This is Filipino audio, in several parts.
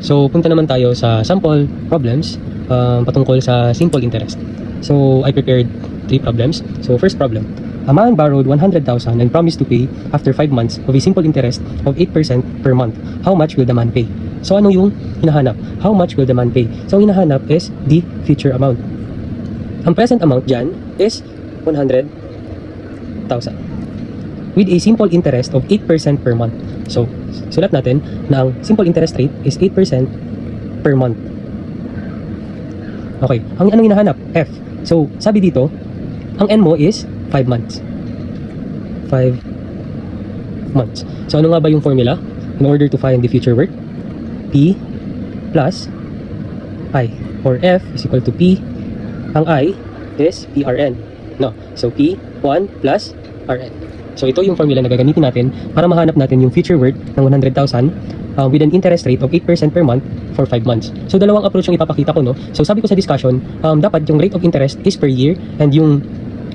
So, punta naman tayo sa sample problems patungkol sa simple interest. So, I prepared 3 problems. So, first problem. A man borrowed 100,000 and promised to pay after 5 months of a simple interest of 8% per month. How much will the man pay? So, ano yung hinahanap? How much will the man pay? So, ang hinahanap is the future amount. Ang present amount dyan is 100,000 with a simple interest of 8% per month. So, sulat natin na ang simple interest rate is 8% per month. Okay, ang anong hinahanap? F. So, sabi dito, ang N mo is 5 months. 5 months. So, ano nga ba yung formula in order to find the future worth? P plus I, or F is equal to P. Ang I is PRN. No? So, P1 plus RN. So, ito yung formula na gagamitin natin para mahanap natin yung future worth ng 100,000 with an interest rate of 8% per month for 5 months. So, dalawang approach yung ipapakita ko, no? So, sabi ko sa discussion, dapat yung rate of interest is per year and yung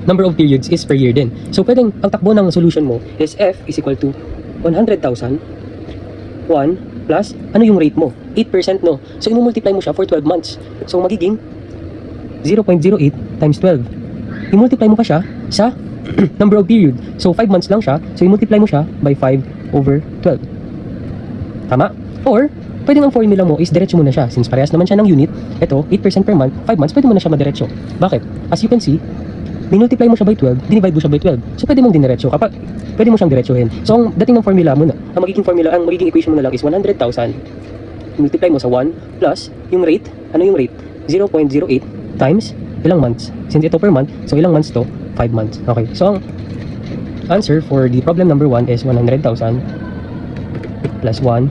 number of periods is per year din. So, pwedeng ang takbo ng solution mo is F is equal to 100,000 1 plus, ano yung rate mo? 8%, no? So, i-multiply mo siya for 12 months. So, magiging 0.08 times 12. I-multiply mo pa siya sa number of period. So, 5 months lang siya. So, i-multiply mo siya by 5 over 12. Tama? Or, pwedeng ang formula mo is diretso mo na siya. Since parehas naman siya ng unit, ito, 8% per month, 5 months, pwede mo na siya madiretso. Bakit? As you can see, minultiply mo siya by 12, dinivide mo siya by 12. So, pwede mong diniretso. Kapag, pwede mo siyang diretsohin. So, ang dating ng formula mo na, ang magiging equation mo na lang is 100,000. Multiply mo sa 1 plus, yung rate, ano yung rate? 0.08 times ilang months. Since ito per month, so ilang months to? 5 months. Okay. So, ang answer for the problem number 1 is 100,000 plus 1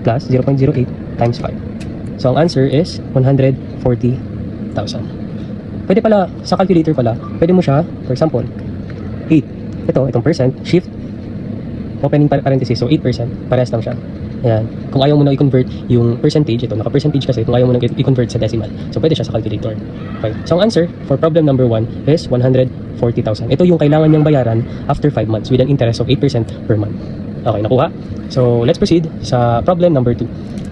plus 0.08 times 5. So, ang answer is 140,000. Pwede pala, sa calculator pala, pwede mo siya, for example, 8. Itong percent, shift, opening parenthesis, so 8%, parehas lang siya. Ayan. Kung ayaw mo na i-convert yung percentage, ito, naka-percentage kasi, kung ayaw mo na i-convert sa decimal. So, pwede siya sa calculator. Okay. So, ang answer for problem number 1 is 140,000. Ito yung kailangan niyang bayaran after 5 months with an interest of 8% per month. Okay, nakuha? So, let's proceed sa problem number 2.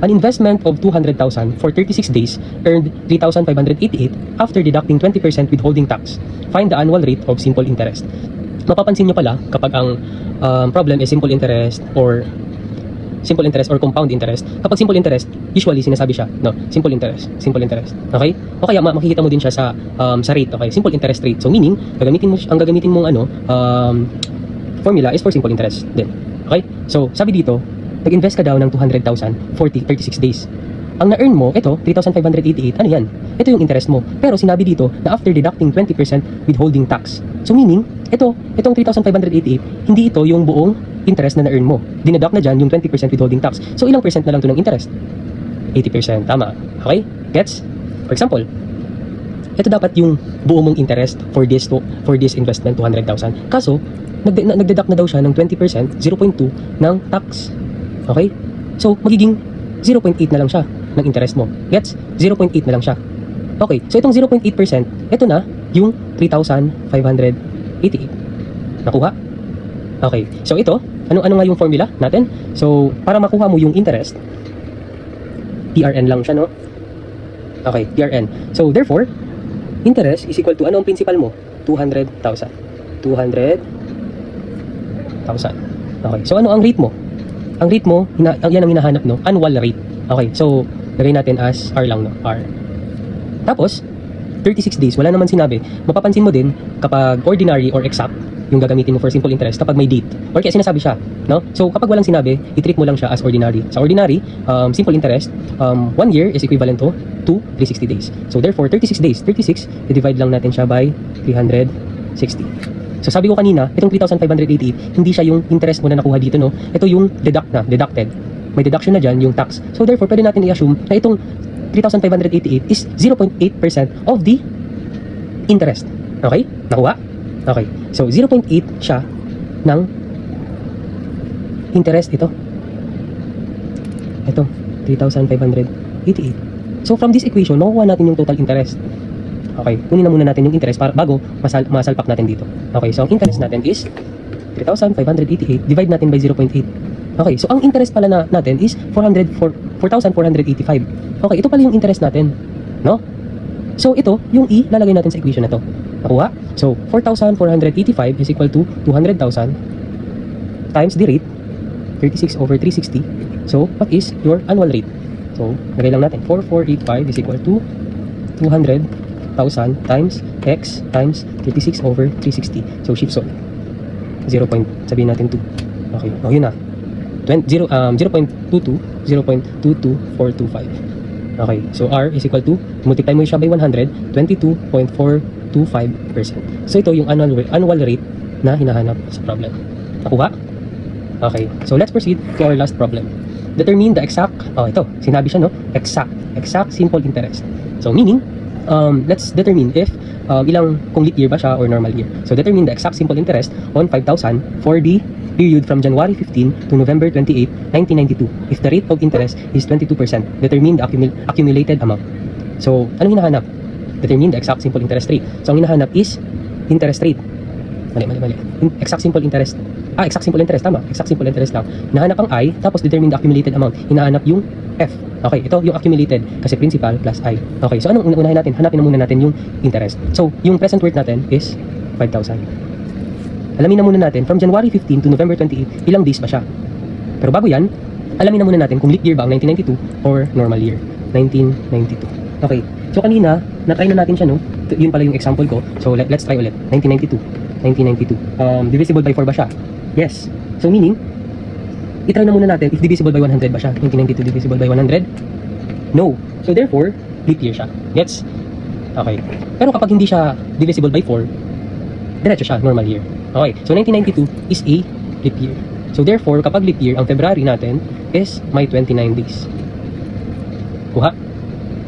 An investment of 200,000 for 36 days earned 3,588 after deducting 20% withholding tax. Find the annual rate of simple interest. Mapapansin nyo pala kapag ang problem is simple interest or compound interest. Kapag simple interest, usually sinasabi siya, no, simple interest. Okay? O kaya makikita mo din siya sa rate, okay? Simple interest rate. So meaning, ang gagamitin mong formula is for simple interest din. Okay? So, sabi dito, nag-invest ka daw ng 200,000 for 36 days. Ang na-earn mo, ito, 3,588, ano yan? Ito yung interest mo. Pero sinabi dito na after deducting 20% withholding tax. So meaning, itong 3,588, hindi ito yung buong interest na na-earn mo. Dineduct na dyan yung 20% withholding tax. So ilang percent na lang ito ng interest? 80%, tama. Okay? Gets? For example, ito dapat yung buo mong interest for this investment, 200,000. Kaso, nagdeduct na daw siya ng 20%, 0.2 ng tax. Okay? So, magiging 0.8 na lang siya ng interest mo. Gets? 0.8 na lang siya. Okay, so itong 0.8%, ito na yung 3,588. Nakuha? Okay, so ito, ano nga yung formula natin? So, para makuha mo yung interest, PRN lang siya, no? Okay, PRN. So, therefore, interest is equal to, ano ang principal mo? 200,000. 200,000. Okay, so ano ang rate mo? Ang rate mo, yan ang hinahanap, no? Annual rate. Okay, so, lagay natin as R lang, no? R. Tapos, 36 days, wala naman sinabi. Mapapansin mo din, kapag ordinary or exact, yung gagamitin mo for simple interest, kapag may date. Or kaya sinasabi siya, no? So, kapag walang sinabi, i-treat mo lang siya as ordinary. Sa ordinary, simple interest, 1 year is equivalent to 360 days. So, therefore, 36 days. 36, i-divide lang natin siya by 360. So sabi ko kanina, itong 3,588, hindi siya yung interest mo na nakuha dito, no? Ito yung deducted. May deduction na dyan, yung tax. So therefore, pwede natin i-assume na itong 3,588 is 0.8% of the interest. Okay? Nakuha? Okay. So 0.8 siya ng interest ito. Ito, 3,588. So from this equation, makukuha natin yung total interest. Okay, kunin na muna natin yung interest para bago masalpak natin dito. Okay, so ang interest natin is 3,588, divide natin by 0.8. Okay, so ang interest pala natin is 4,485. Okay, ito pala yung interest natin. No? So ito, yung E, lalagay natin sa equation na to. Nakuha? So, 4,485 is equal to 200,000 times the rate, 36 over 360. So, what is your annual rate? So, lagay lang natin. 4,485 is equal to 200,000 times X times 36 over 360. So, shift solve. 0. Sabihin natin 2. Okay. O, yun na. 0.22, 0.22425. Okay. So, R is equal to, multiply mo siya by 100, 22.425%. So, ito yung annual rate na hinahanap sa problem. Nakuha? Okay. So, let's proceed to our last problem. Determine the exact, ito, sinabi siya, no? Exact simple interest. So, meaning, let's determine if kung leap year ba siya or normal year. So, determine the exact simple interest on 5,000 for the period from January 15 to November 28, 1992. If the rate of interest is 22%, determine the accumulated amount. So, anong hinahanap? Determine the exact simple interest rate. So, ang hinahanap is interest rate. Mali. Exact simple interest. Exact simple interest. Tama. Exact simple interest lang. Hinahanap ang I, tapos determine the accumulated amount. Hinahanap yung F. Okay, ito yung accumulated kasi principal plus I. Okay, so anong unahin natin? Hanapin na muna natin yung interest. So, yung present worth natin is 5,000. Alamin na muna natin, from January 15 to November 28, ilang days ba siya? Pero bago yan, alamin na muna natin kung leap year ba ang 1992 or normal year, 1992. Okay, so kanina, na-try na natin siya, no? Yun pala yung example ko. So, let's try ulit. 1992. Divisible by 4 ba siya? Yes. So, meaning, itry na muna natin if divisible by 100 ba siya? 1992 divisible by 100? No. So, therefore, leap year siya. Gets? Okay. Pero kapag hindi siya divisible by 4, diretso siya, normal year. Okay. So, 1992 is a leap year. So, therefore, kapag leap year, ang February natin is may 29 days. Kuha?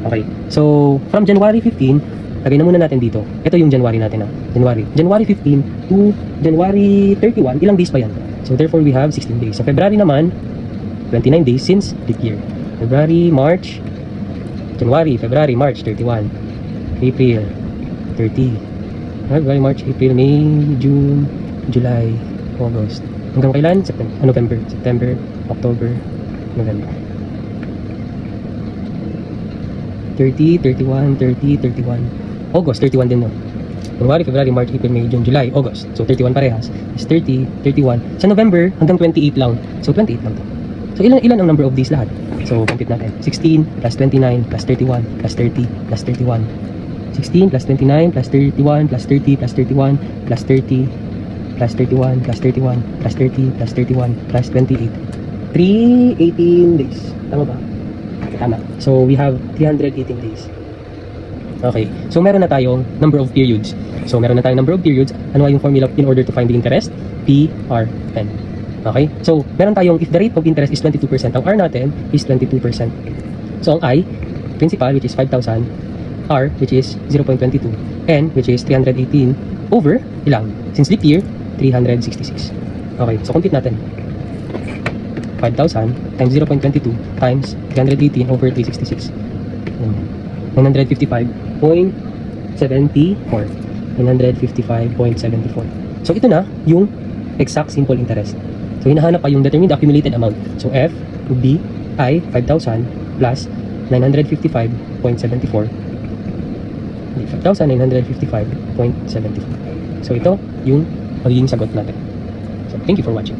Okay. So, from January 15, lagay na muna natin dito. Ito yung January natin, January 15 to January 31, ilang days pa yan? So, therefore, we have 16 days. Sa February naman, 29 days since leap year. January, February, March, 31. April, 30. February, March, April, May, June, July, August. Hanggang kailan? November, September, October, November. 30, 31, 30, 31. August, 31 din, no? January, February, March, April, May, June, July, August. So, 31 parehas. Is 30, 31. Sa November, hanggang 28 lang. So, 28 lang to. So, ilan ang number of days lahat? So, compute natin. 16 plus 29 plus 31 plus 30 plus 31. 16 plus 29 plus 31 plus 30 plus 31 plus 30 plus 31 plus 31 plus 30 plus 31 plus 28. 318 days. Tama ba? Tama. So, we have 318 days. Okay. So, meron na tayong number of periods. So, meron na tayong number of periods. Ano yung formula in order to find the interest? PRN. Okay? So, meron tayong, if the rate of interest is 22%, ang R natin is 22%. So, ang I, principal, which is 5,000, R, which is 0.22, N, which is 318, over, ilang? Since leap year, 366. Okay. So, compute natin. 5,000 times 0.22 times 318 over 366. 955.74. 955.74. So, ito na yung exact simple interest. So, hinahanap pa yung determined accumulated amount. So, F would be I, 5,000 plus 955.74. 5,955.74. So, ito yung magiging sagot natin. So, thank you for watching.